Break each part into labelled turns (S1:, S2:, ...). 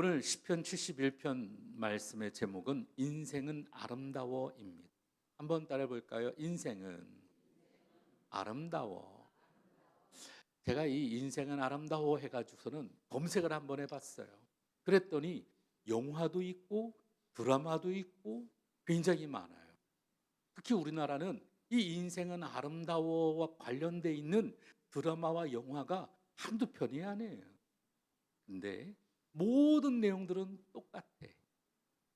S1: 오늘 시편 71편 말씀의 제목은 인생은 아름다워입니다. 한번 따라해 볼까요? 인생은 아름다워. 제가 이 인생은 아름다워 해가지고서는 검색을 한번 해봤어요. 그랬더니 영화도 있고 드라마도 있고 굉장히 많아요. 특히 우리나라는 이 인생은 아름다워와 관련돼 있는 드라마와 영화가 한두 편이 아니에요. 근데 모든 내용들은 똑같아.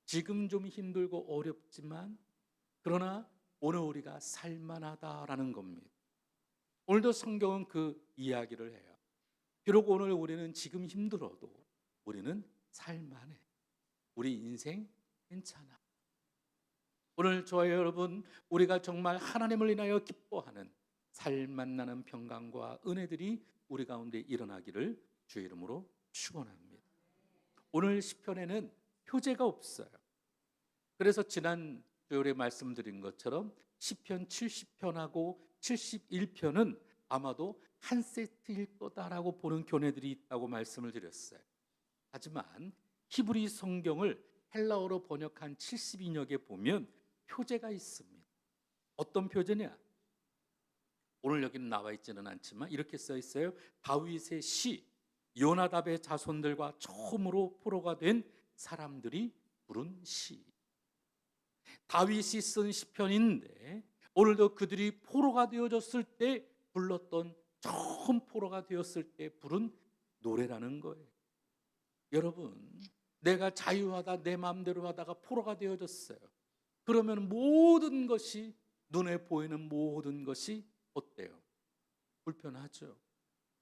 S1: 지금 좀 힘들고 어렵지만 그러나 오늘 우리가 살만하다라는 겁니다. 오늘도 성경은 그 이야기를 해요. 비록 오늘 우리는 지금 힘들어도 우리는 살만해. 우리 인생 괜찮아. 오늘 저와 여러분, 우리가 정말 하나님을 인하여 기뻐하는 살만나는 평강과 은혜들이 우리 가운데 일어나기를 주의 이름으로 축원합니다. 오늘 시편에는 표제가 없어요. 그래서 지난 주일에 말씀드린 것처럼 시편 70편하고 71편은 아마도 한 세트일 거다라고 보는 교내들이 있다고 말씀을 드렸어요. 하지만 히브리 성경을 헬라어로 번역한 72역에 보면 표제가 있습니다. 어떤 표제냐? 오늘 여기는 나와 있지는 않지만 이렇게 써 있어요. 다윗의 시, 요나답의 자손들과 처음으로 포로가 된 사람들이 부른 시. 다윗이 쓴 시편인데 오늘도 그들이 포로가 되어졌을 때 불렀던, 처음 포로가 되었을 때 부른 노래라는 거예요. 여러분, 내가 자유하다 내 마음대로 하다가 포로가 되어졌어요. 그러면 모든 것이, 눈에 보이는 모든 것이 어때요? 불편하죠.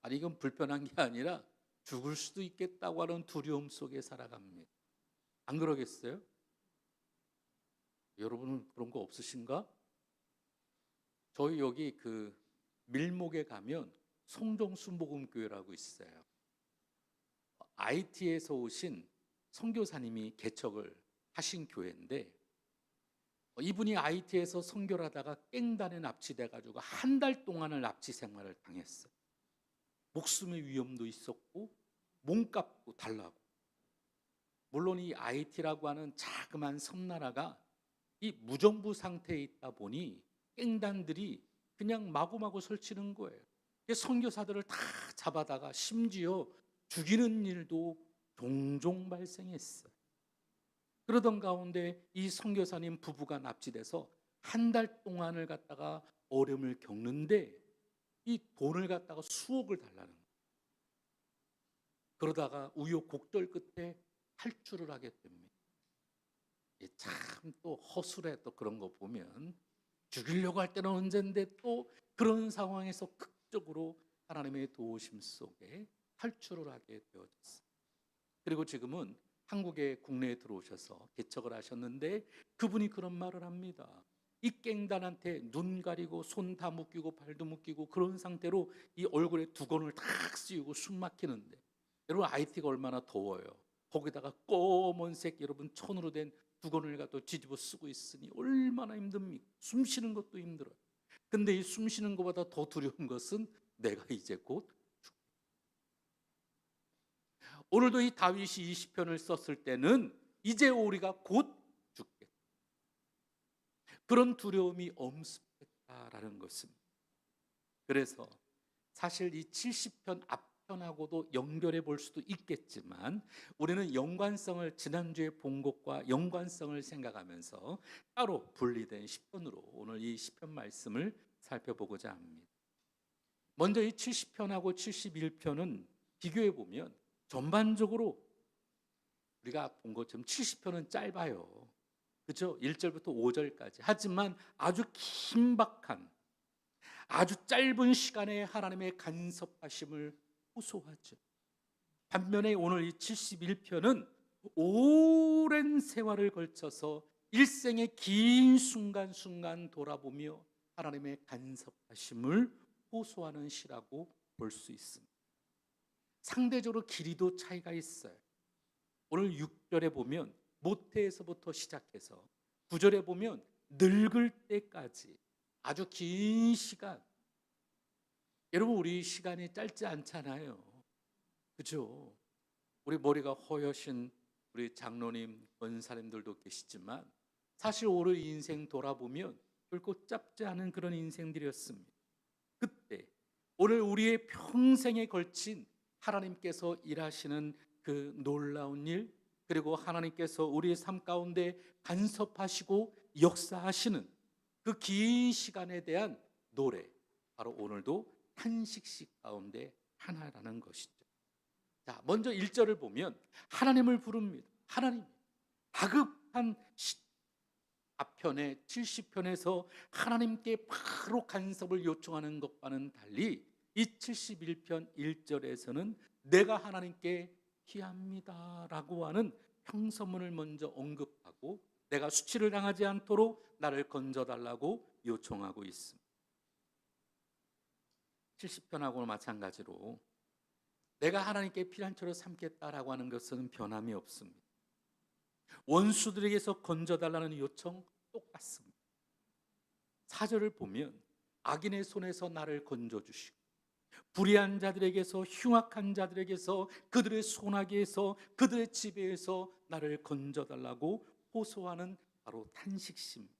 S1: 아니, 이건 불편한 게 아니라 죽을 수도 있겠다고 하는 두려움 속에 살아갑니다. 안 그러겠어요? 여러분은 그런 거 없으신가? 저희 여기 그 밀목에 가면 송정순복음교회라고 있어요. IT에서 오신 선교사님이 개척을 하신 교회인데 이분이 IT에서 선교를 하다가 깽단에 납치돼 가지고 한 달 동안을 납치 생활을 당했어요. 목숨의 위험도 있었고 몸값도 달라고. 물론 이 IT라고 하는 자그마한 섬나라가 이 무정부 상태에 있다 보니 깽단들이 그냥 마구마구 설치는 거예요. 선교사들을 다 잡아다가 심지어 죽이는 일도 종종 발생했어요. 그러던 가운데 이 선교사님 부부가 납치돼서 한 달 동안을 갖다가 어려움을 겪는데 이 돈을 갖다가 수억을 달라는 거예요. 그러다가 우여곡절 끝에 탈출을 하게 됩니다. 참 또 허술해. 또 그런 거 보면 죽이려고 할 때는 언젠데 또 그런 상황에서 극적으로 하나님의 도우심 속에 탈출을 하게 되어졌어요. 그리고 지금은 한국에 국내에 들어오셔서 개척을 하셨는데 그분이 그런 말을 합니다. 이 깽단한테 눈 가리고 손 다 묶이고 발도 묶이고 그런 상태로 이 얼굴에 두건을 탁 씌우고 숨 막히는데, 여러분 IT가 얼마나 더워요. 거기다가 검은 색 여러분 천으로 된 두건을 갖다 뒤집어 쓰고 있으니 얼마나 힘듭니까? 숨 쉬는 것도 힘들어요. 근데 이 숨 쉬는 것보다 더 두려운 것은 내가 이제 곧 오늘도 이 다윗이 이 시편을 썼을 때는 이제 우리가 곧 죽겠다. 그런 두려움이 엄습했다라는 것입니다. 그래서 사실 이 70편 앞편하고도 연결해 볼 수도 있겠지만 우리는 연관성을, 지난주에 본 것과 연관성을 생각하면서 따로 분리된 시편으로 오늘 이 시편 말씀을 살펴보고자 합니다. 먼저 이 70편하고 71편은 비교해 보면 전반적으로 우리가 본 것처럼 70편은 짧아요. 그렇죠? 1절부터 5절까지. 하지만 아주 긴박한, 아주 짧은 시간에 하나님의 간섭하심을 호소하죠. 반면에 오늘 이 71편은 오랜 세월을 걸쳐서 일생의 긴 순간순간 돌아보며 하나님의 간섭하심을 호소하는 시라고 볼 수 있습니다. 상대적으로 길이도 차이가 있어요. 오늘 6절에 보면 모태에서부터 시작해서 9절에 보면 늙을 때까지 아주 긴 시간. 여러분, 우리 시간이 짧지 않잖아요. 그죠? 우리 머리가 허여신 우리 장로님, 권사님들도 계시지만 사실 오늘 인생 돌아보면 결코 짧지 않은 그런 인생들이었습니다. 그때 오늘 우리의 평생에 걸친 하나님께서 일하시는 그 놀라운 일, 그리고 하나님께서 우리의 삶 가운데 간섭하시고 역사하시는 그 긴 시간에 대한 노래, 바로 오늘도 탄식시 가운데 하나라는 것이죠. 자, 먼저 1절을 보면 하나님을 부릅니다. 하나님, 다급한 앞편에 70편에서 하나님께 바로 간섭을 요청하는 것과는 달리 이 71편 1절에서는 내가 하나님께 피합니다 라고 하는 평서문을 먼저 언급하고 내가 수치를 당하지 않도록 나를 건져달라고 요청하고 있습니다. 70편하고는 마찬가지로 내가 하나님께 피난처로 삼겠다라고 하는 것은 변함이 없습니다. 원수들에게서 건져달라는 요청 똑같습니다. 4절을 보면 악인의 손에서 나를 건져주시고 불의한 자들에게서, 흉악한 자들에게서, 그들의 손아귀에서, 그들의 지배에서 나를 건져달라고 호소하는 바로 탄식시입니다.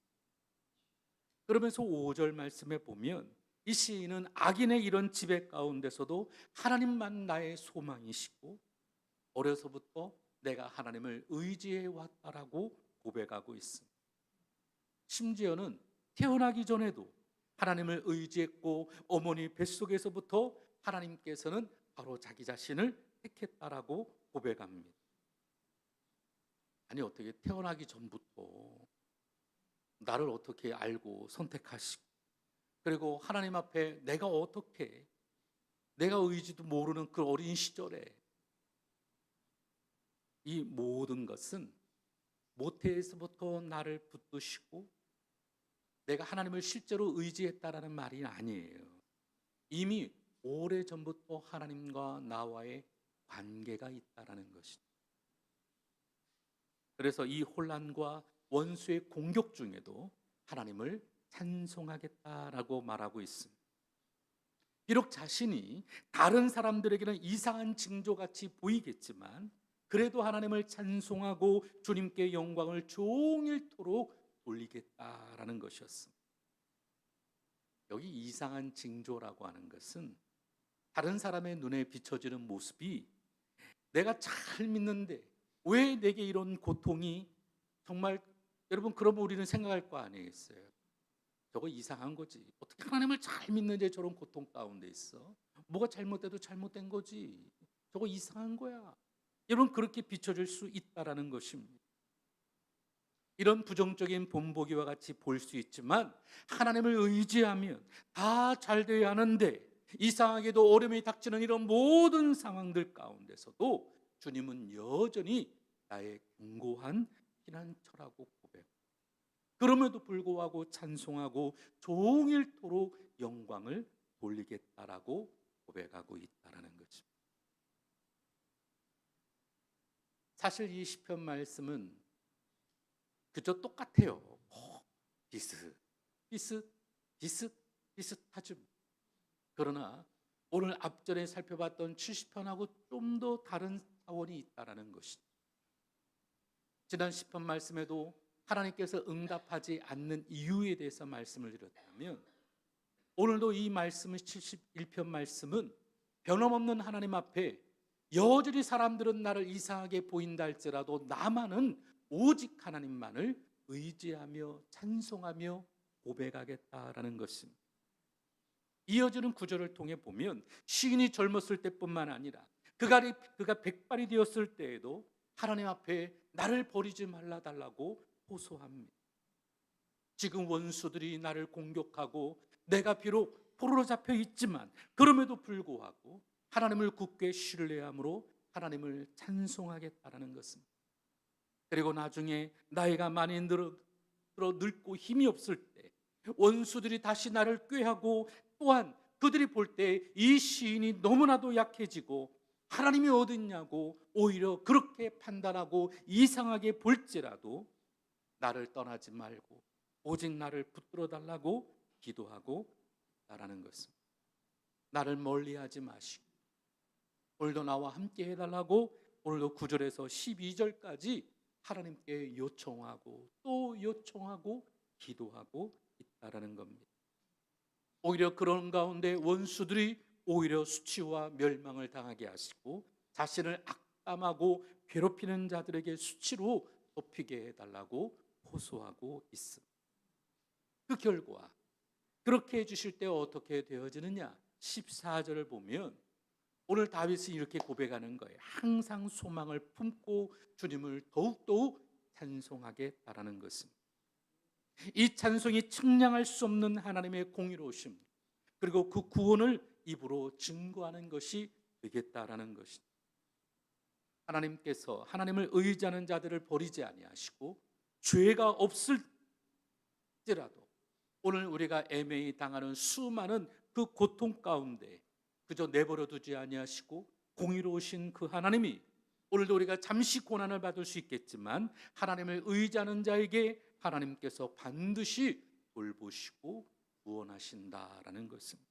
S1: 그러면서 5절 말씀에 보면 이 시인은 악인의 이런 지배 가운데서도 하나님만 나의 소망이시고 어려서부터 내가 하나님을 의지해 왔다라고 고백하고 있습니다. 심지어는 태어나기 전에도 하나님을 의지했고 어머니 뱃속에서부터 하나님께서는 바로 자기 자신을 택했다라고 고백합니다. 아니, 어떻게 태어나기 전부터 나를 어떻게 알고 선택하시고, 그리고 하나님 앞에 내가 어떻게, 내가 의지도 모르는 그 어린 시절에 이 모든 것은 모태에서부터 나를 붙드시고 내가 하나님을 실제로 의지했다라는 말이 아니에요. 이미 오래전부터 하나님과 나와의 관계가 있다라는 것이죠. 그래서 이 혼란과 원수의 공격 중에도 하나님을 찬송하겠다라고 말하고 있습니다. 비록 자신이 다른 사람들에게는 이상한 징조같이 보이겠지만 그래도 하나님을 찬송하고 주님께 영광을 종일토록 돌리겠다라는 것이었습니다. 여기 이상한 징조라고 하는 것은 다른 사람의 눈에 비춰지는 모습이 내가 잘 믿는데 왜 내게 이런 고통이, 정말 여러분 그러면 우리는 생각할 거 아니겠어요? 저거 이상한 거지. 어떻게 하나님을 잘 믿는데 저런 고통 가운데 있어? 뭐가 잘못돼도 잘못된 거지. 저거 이상한 거야. 여러분 그렇게 비춰질 수 있다라는 것입니다. 이런 부정적인 본보기와 같이 볼 수 있지만 하나님을 의지하면 다 잘 돼야 하는데 이상하게도 어려움이 닥치는 이런 모든 상황들 가운데서도 주님은 여전히 나의 견고한 피난처라고 고백. 그럼에도 불구하고 찬송하고 종일토록 영광을 돌리겠다라고 고백하고 있다라는 것입니다. 사실 이 시편 말씀은 그저 똑같아요. 비슷하죠. 그러나 오늘 앞전에 살펴봤던 70편하고 좀 더 다른 차원이 있다라는 것이죠. 지난 10편 말씀에도 하나님께서 응답하지 않는 이유에 대해서 말씀을 드렸다면 오늘도 이 말씀은 71편 말씀은 변함없는 하나님 앞에 여전히 사람들은 나를 이상하게 보인다 할지라도 나만은 오직 하나님만을 의지하며 찬송하며 고백하겠다라는 것입니다. 이어지는 구절을 통해 보면 시인이 젊었을 때뿐만 아니라 그가 백발이 되었을 때에도 하나님 앞에 나를 버리지 말라달라고 호소합니다. 지금 원수들이 나를 공격하고 내가 비록 포로로 잡혀 있지만 그럼에도 불구하고 하나님을 굳게 신뢰함으로 하나님을 찬송하겠다라는 것입니다. 그리고 나중에 나이가 많이 늙고 힘이 없을 때 원수들이 다시 나를 꾀하고 또한 그들이 볼 때 이 시인이 너무나도 약해지고 하나님이 어디 있냐고 오히려 그렇게 판단하고 이상하게 볼지라도 나를 떠나지 말고 오직 나를 붙들어 달라고 기도하고 있다라는 것입니다. 나를 멀리하지 마시고 오늘도 나와 함께 해달라고 오늘도 9절에서 12절까지 하나님께 요청하고 또 요청하고 기도하고 있다라는 겁니다. 오히려 그런 가운데 원수들이 오히려 수치와 멸망을 당하게 하시고 자신을 악담하고 괴롭히는 자들에게 수치로 덮이게 해달라고 호소하고 있습니다. 그 결과 그렇게 해주실 때 어떻게 되어지느냐? 14절을 보면 오늘 다윗이 이렇게 고백하는 거예요. 항상 소망을 품고 주님을 더욱더욱 찬송하겠다라는 것입니다. 이 찬송이 측량할 수 없는 하나님의 공의로우심, 그리고 그 구원을 입으로 증거하는 것이 되겠다라는 것입니다. 하나님께서 하나님을 의지하는 자들을 버리지 아니하시고 죄가 없을지라도 오늘 우리가 애매히 당하는 수많은 그 고통 가운데 그저 내버려 두지 아니하시고 공의로우신 그 하나님이 오늘도 우리가 잠시 고난을 받을 수 있겠지만 하나님을 의지하는 자에게 하나님께서 반드시 돌보시고 구원하신다라는 것입니다.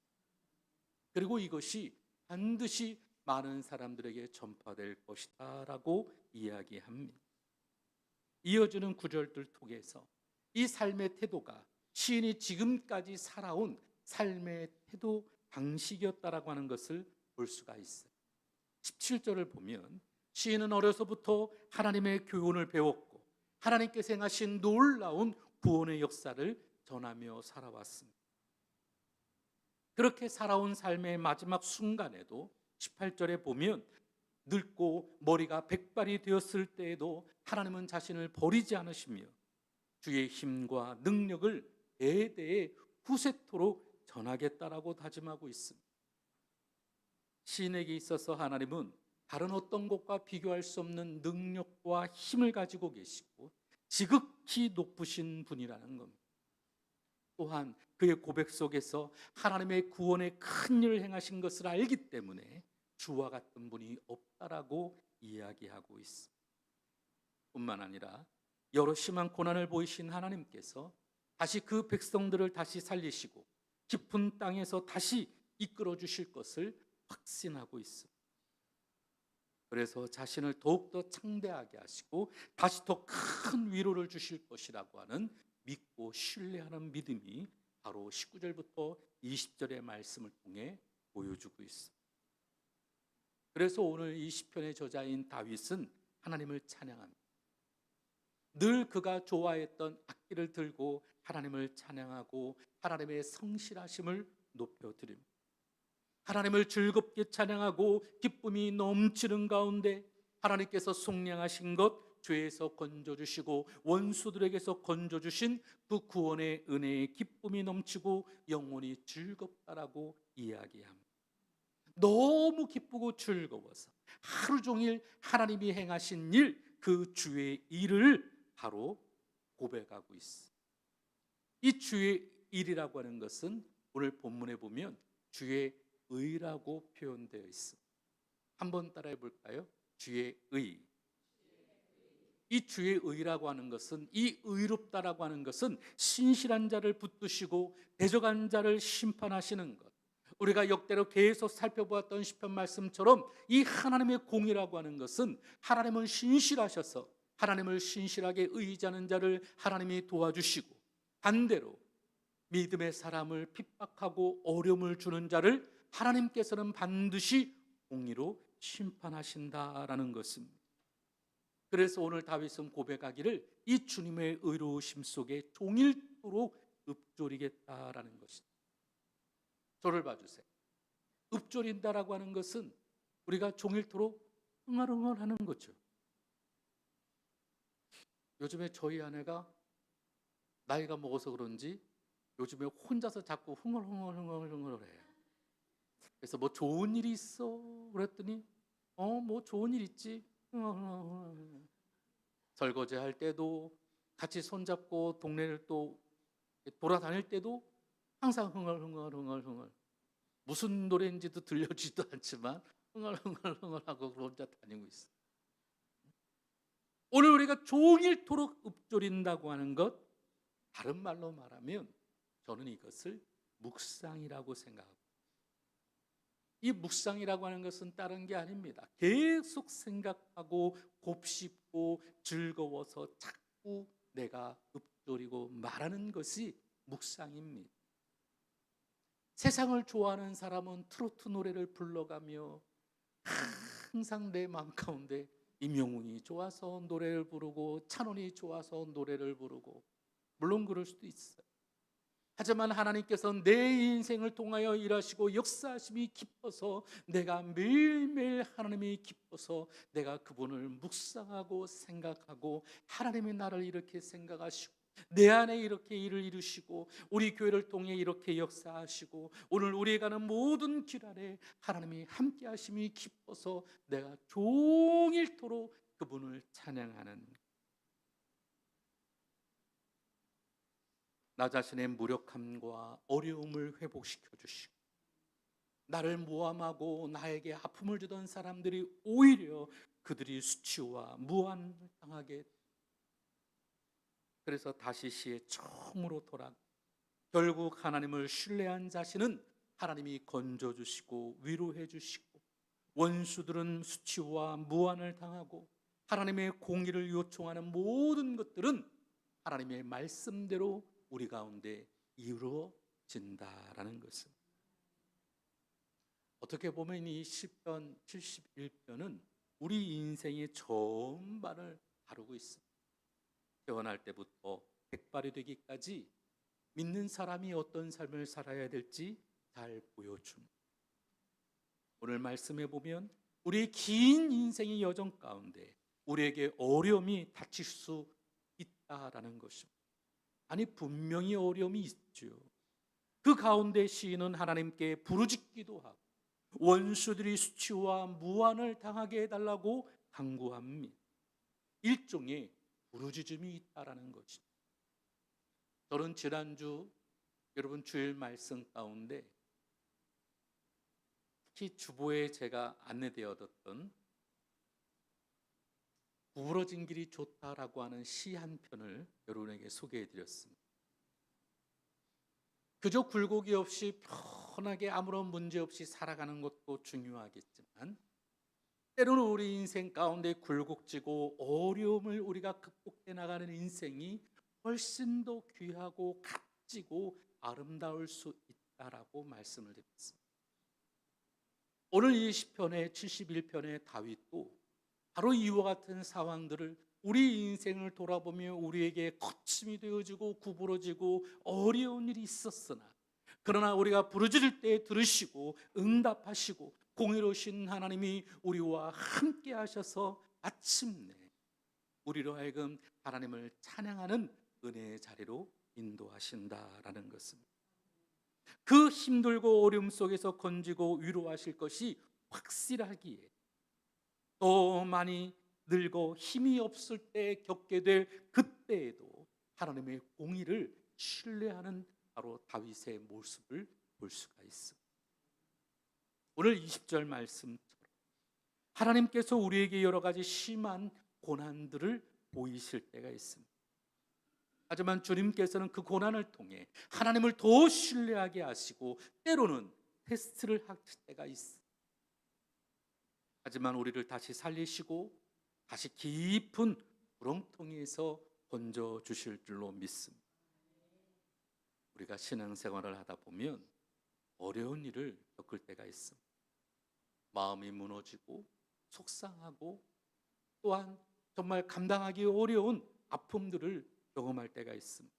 S1: 그리고 이것이 반드시 많은 사람들에게 전파될 것이다 라고 이야기합니다. 이어지는 구절들 통해서 이 삶의 태도가 시인이 지금까지 살아온 삶의 태도 방식이었다라고 하는 것을 볼 수가 있어요. 17절을 보면 시인은 어려서부터 하나님의 교훈을 배웠고 하나님께서 행하신 놀라운 구원의 역사를 전하며 살아왔습니다. 그렇게 살아온 삶의 마지막 순간에도 18절에 보면 늙고 머리가 백발이 되었을 때에도 하나님은 자신을 버리지 않으시며 주의 힘과 능력을 대대에 후세토록 전하겠다라고 다짐하고 있습니다. 시인에게 있어서 하나님은 다른 어떤 것과 비교할 수 없는 능력과 힘을 가지고 계시고 지극히 높으신 분이라는 겁니다. 또한 그의 고백 속에서 하나님의 구원의 큰 일을 행하신 것을 알기 때문에 주와 같은 분이 없다라고 이야기하고 있습니다. 뿐만 아니라 여러 심한 고난을 보이신 하나님께서 다시 그 백성들을 다시 살리시고 깊은 땅에서 다시 이끌어 주실 것을 확신하고 있습니다. 그래서 자신을 더욱더 창대하게 하시고 다시 더 큰 위로를 주실 것이라고 하는 믿고 신뢰하는 믿음이 바로 19절부터 20절의 말씀을 통해 보여주고 있습니다. 그래서 오늘 이 시편의 저자인 다윗은 하나님을 찬양합니다. 늘 그가 좋아했던 악기를 들고 하나님을 찬양하고 하나님의 성실하심을 높여드립니다. 하나님을 즐겁게 찬양하고 기쁨이 넘치는 가운데 하나님께서 속량하신 것, 죄에서 건져주시고 원수들에게서 건져주신 그 구원의 은혜의 기쁨이 넘치고 영원히 즐겁다라고 이야기합니다. 너무 기쁘고 즐거워서 하루 종일 하나님이 행하신 일, 그 주의 일을 바로 고백하고 있습니다. 이 주의 일이라고 하는 것은 오늘 본문에 보면 주의 의라고 표현되어 있습니다. 한번 따라해 볼까요? 주의 의. 이 주의 의라고 하는 것은, 이 의롭다라고 하는 것은 신실한 자를 붙드시고 대적한 자를 심판하시는 것. 우리가 역대로 계속 살펴보았던 시편 말씀처럼 이 하나님의 공의라고 하는 것은 하나님은 신실하셔서 하나님을 신실하게 의지하는 자를 하나님이 도와주시고 반대로 믿음의 사람을 핍박하고 어려움을 주는 자를 하나님께서는 반드시 공의로 심판하신다라는 것입니다. 그래서 오늘 다윗은 고백하기를 이 주님의 의로우심 속에 종일토록 읊조리겠다라는 것입니다. 저를 봐주세요. 읊조린다라고 하는 것은 우리가 종일토록 흥얼흥얼하는 거죠. 요즘에 저희 아내가 나이가 먹어서 그런지 요즘에 혼자서 자꾸 흥얼흥얼해요. 그래서 뭐 좋은 일이 있어? 그랬더니 뭐 좋은 일 있지? 설거지 할 때도 같이 손잡고 동네를 또 돌아다닐 때도 항상 흥얼흥얼 무슨 노래인지도 들려주지도 않지만 흥얼흥얼하고 혼자 다니고 있어. 오늘 우리가 종일토록 읊조린다고 하는 것, 다른 말로 말하면 저는 이것을 묵상이라고 생각합니다. 이 묵상이라고 하는 것은 다른 게 아닙니다. 계속 생각하고 곱씹고 즐거워서 자꾸 내가 읊조리고 말하는 것이 묵상입니다. 세상을 좋아하는 사람은 트로트 노래를 불러가며 항상 내 마음 가운데 임영웅이 좋아서 노래를 부르고 찬원이 좋아서 노래를 부르고, 물론 그럴 수도 있어요. 하지만 하나님께서는 내 인생을 통하여 일하시고 역사하심이 기뻐서, 내가 매일매일 하나님이 기뻐서 내가 그분을 묵상하고 생각하고, 하나님이 나를 이렇게 생각하시고 내 안에 이렇게 일을 이루시고 우리 교회를 통해 이렇게 역사하시고 오늘 우리가 가는 모든 길 안에 하나님이 함께 하심이 기뻐서 내가 종일토록 그분을 찬양하는, 나 자신의 무력함과 어려움을 회복시켜 주시고, 나를 모함하고 나에게 아픔을 주던 사람들이 오히려 그들이 수치와 무한을 당하게, 그래서 다시 시의 처음으로 돌아가 결국 하나님을 신뢰한 자신은 하나님이 건져주시고 위로해 주시고, 원수들은 수치와 무한을 당하고 하나님의 공의를 요청하는 모든 것들은 하나님의 말씀대로 우리 가운데 이루어진다라는 것을, 어떻게 보면 이 시편 71편은 우리 인생의 전반을 다루고 있습니다. 태어날 때부터 백발이 되기까지 믿는 사람이 어떤 삶을 살아야 될지 잘 보여줍니다. 오늘 말씀해 보면 우리의 긴 인생의 여정 가운데 우리에게 어려움이 닥칠 수 있다라는 것입니다. 아니, 분명히 어려움이 있죠. 그 가운데 시인은 하나님께 부르짖기도 하고 원수들이 수치와 무한을 당하게 해달라고 간구합니다. 일종의 부르짖음이 있다라는 것이죠. 저는 지난주 여러분 주일 말씀 가운데 특히 주보에 제가 안내되어졌던 구부러진 길이 좋다라고 하는 시 한 편을 여러분에게 소개해 드렸습니다. 그저 굴곡이 없이 편하게 아무런 문제 없이 살아가는 것도 중요하겠지만, 때로는 우리 인생 가운데 굴곡지고 어려움을 우리가 극복해 나가는 인생이 훨씬 더 귀하고 값지고 아름다울 수 있다라고 말씀을 드렸습니다. 오늘 이 시편의 71편의 다윗도 바로 이와 같은 상황들을, 우리 인생을 돌아보며 우리에게 거침이 되어지고 구부러지고 어려운 일이 있었으나, 그러나 우리가 부르짖을 때 들으시고 응답하시고 공의로우신 하나님이 우리와 함께 하셔서 마침내 우리로 하여금 하나님을 찬양하는 은혜의 자리로 인도하신다라는 것입니다. 그 힘들고 어려움 속에서 건지고 위로하실 것이 확실하기에, 또 많이 늙어 힘이 없을 때 겪게 될 그때에도 하나님의 공의를 신뢰하는 바로 다윗의 모습을 볼 수가 있습니다. 오늘 20절 말씀처럼 하나님께서 우리에게 여러 가지 심한 고난들을 보이실 때가 있습니다. 하지만 주님께서는 그 고난을 통해 하나님을 더 신뢰하게 하시고 때로는 테스트를 하실 때가 있습니다. 하지만 우리를 다시 살리시고 다시 깊은 구렁텅이에서 건져주실 줄로 믿습니다. 우리가 신앙생활을 하다 보면 어려운 일을 겪을 때가 있습니다. 마음이 무너지고 속상하고 또한 정말 감당하기 어려운 아픔들을 경험할 때가 있습니다.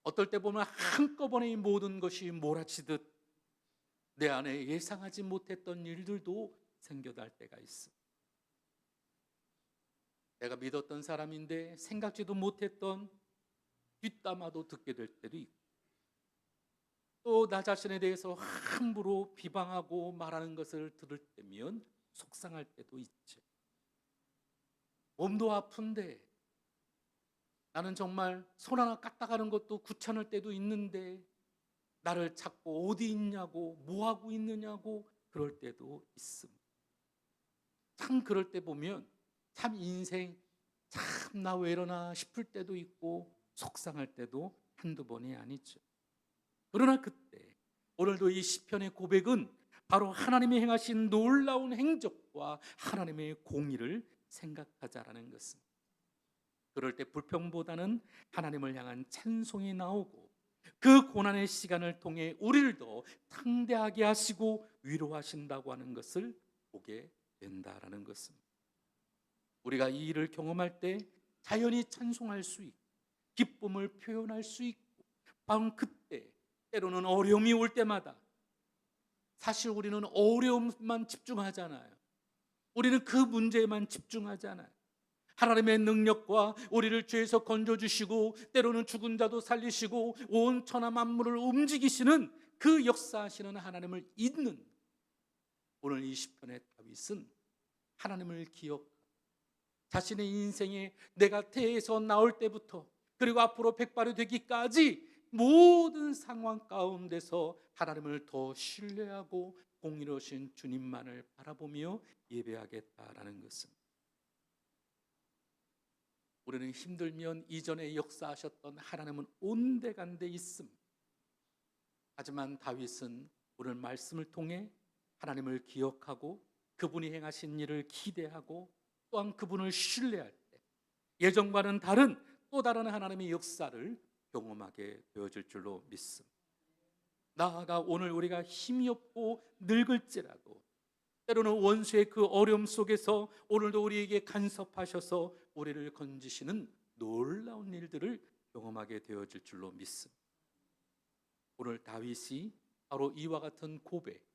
S1: 어떨 때 보면 한꺼번에 이 모든 것이 몰아치듯 내 안에 예상하지 못했던 일들도 생겨날 때가 있습니다. 내가 믿었던 사람인데 생각지도 못했던 뒷담화도 듣게 될 때도 있고, 또 나 자신에 대해서 함부로 비방하고 말하는 것을 들을 때면 속상할 때도 있죠. 몸도 아픈데 나는 정말 손 하나 까딱하는 것도 귀찮을 때도 있는데 나를 찾고 어디 있냐고 뭐하고 있느냐고 그럴 때도 있습니다. 참 그럴 때 보면 참 인생 참 나 왜 이러나 싶을 때도 있고 속상할 때도 한두 번이 아니죠. 그러나 그때 오늘도 이 시편의 고백은 바로 하나님이 행하신 놀라운 행적과 하나님의 공의를 생각하자라는 것입니다. 그럴 때 불평보다는 하나님을 향한 찬송이 나오고, 그 고난의 시간을 통해 우리를 더 탕대하게 하시고 위로하신다고 하는 것을 보게 된다라는 것입니다. 우리가 이 일을 경험할 때 자연히 찬송할 수 있고 기쁨을 표현할 수 있고, 바로 그때 때로는 어려움이 올 때마다 사실 우리는 어려움만 집중하잖아요. 우리는 그 문제에만 집중하잖아요. 하나님의 능력과 우리를 죄에서 건져주시고 때로는 죽은 자도 살리시고 온 천하 만물을 움직이시는 그 역사하시는 하나님을 잊는, 오늘 이 시편의 다윗은 하나님을 기억하고 자신의 인생에 내가 태에서 나올 때부터 그리고 앞으로 백발이 되기까지 모든 상황 가운데서 하나님을 더 신뢰하고 공의로우신 주님만을 바라보며 예배하겠다라는 것입니다. 우리는 힘들면 이전에 역사하셨던 하나님은 온데간데 있습니다. 하지만 다윗은 오늘 말씀을 통해 하나님을 기억하고 그분이 행하신 일을 기대하고 또한 그분을 신뢰할 때 예전과는 다른 또 다른 하나님의 역사를 경험하게 되어질 줄로 믿습니다. 나아가 오늘 우리가 힘이 없고 늙을지라도 때로는 원수의 그 어려움 속에서 오늘도 우리에게 간섭하셔서 우리를 건지시는 놀라운 일들을 경험하게 되어질 줄로 믿습니다. 오늘 다윗이 바로 이와 같은 고백,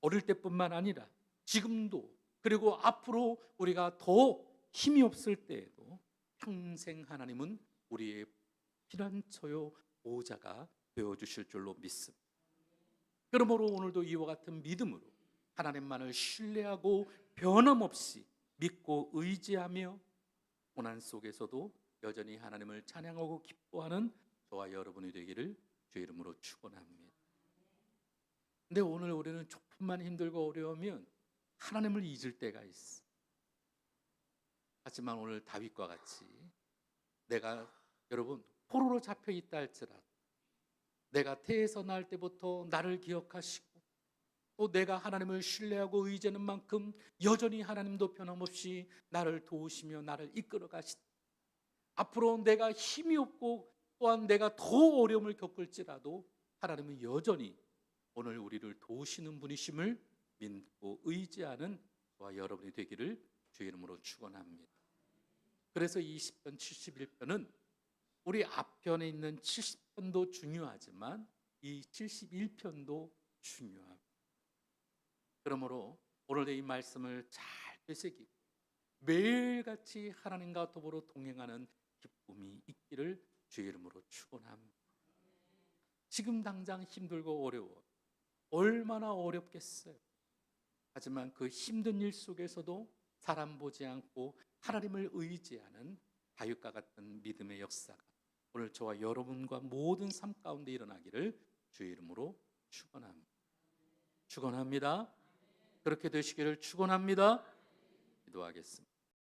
S1: 어릴 때뿐만 아니라 지금도 그리고 앞으로 우리가 더 힘이 없을 때에도 평생 하나님은 우리의 피난처요 보호자가 되어주실 줄로 믿습니다. 그러므로 오늘도 이와 같은 믿음으로 하나님만을 신뢰하고 변함없이 믿고 의지하며 고난 속에서도 여전히 하나님을 찬양하고 기뻐하는 저와 여러분이 되기를 주의 이름으로 축원합니다. 근데 오늘 우리는 조금만 힘들고 어려우면 하나님을 잊을 때가 있어. 하지만 오늘 다윗과 같이 내가 여러분 포로로 잡혀 있다 할지라도 내가 태에서 날 때부터 나를 기억하시고 또 내가 하나님을 신뢰하고 의지하는 만큼 여전히 하나님도 변함없이 나를 도우시며 나를 이끌어 가시다. 앞으로 내가 힘이 없고 또한 내가 더 어려움을 겪을지라도 하나님은 여전히 오늘 우리를 도우시는 분이심을 믿고 의지하는 저와 여러분이 되기를 주의 이름으로 축원합니다. 그래서 이 시편 71편은 우리 앞편에 있는 70편도 중요하지만 이 71편도 중요합니다. 그러므로 오늘의 이 말씀을 잘 되새기고 매일같이 하나님과 더불어 동행하는 기쁨이 있기를 주의 이름으로 축원합니다. 지금 당장 힘들고 어려워 얼마나 어렵겠어요. 하지만 그 힘든 일 속에서도 사람 보지 않고 하나님을 의지하는 다윗과 같은 믿음의 역사가 오늘 저와 여러분과 모든 삶 가운데 일어나기를 주의 이름으로 축원합니다. 축원합니다. 그렇게 되시기를 축원합니다. 기도하겠습니다.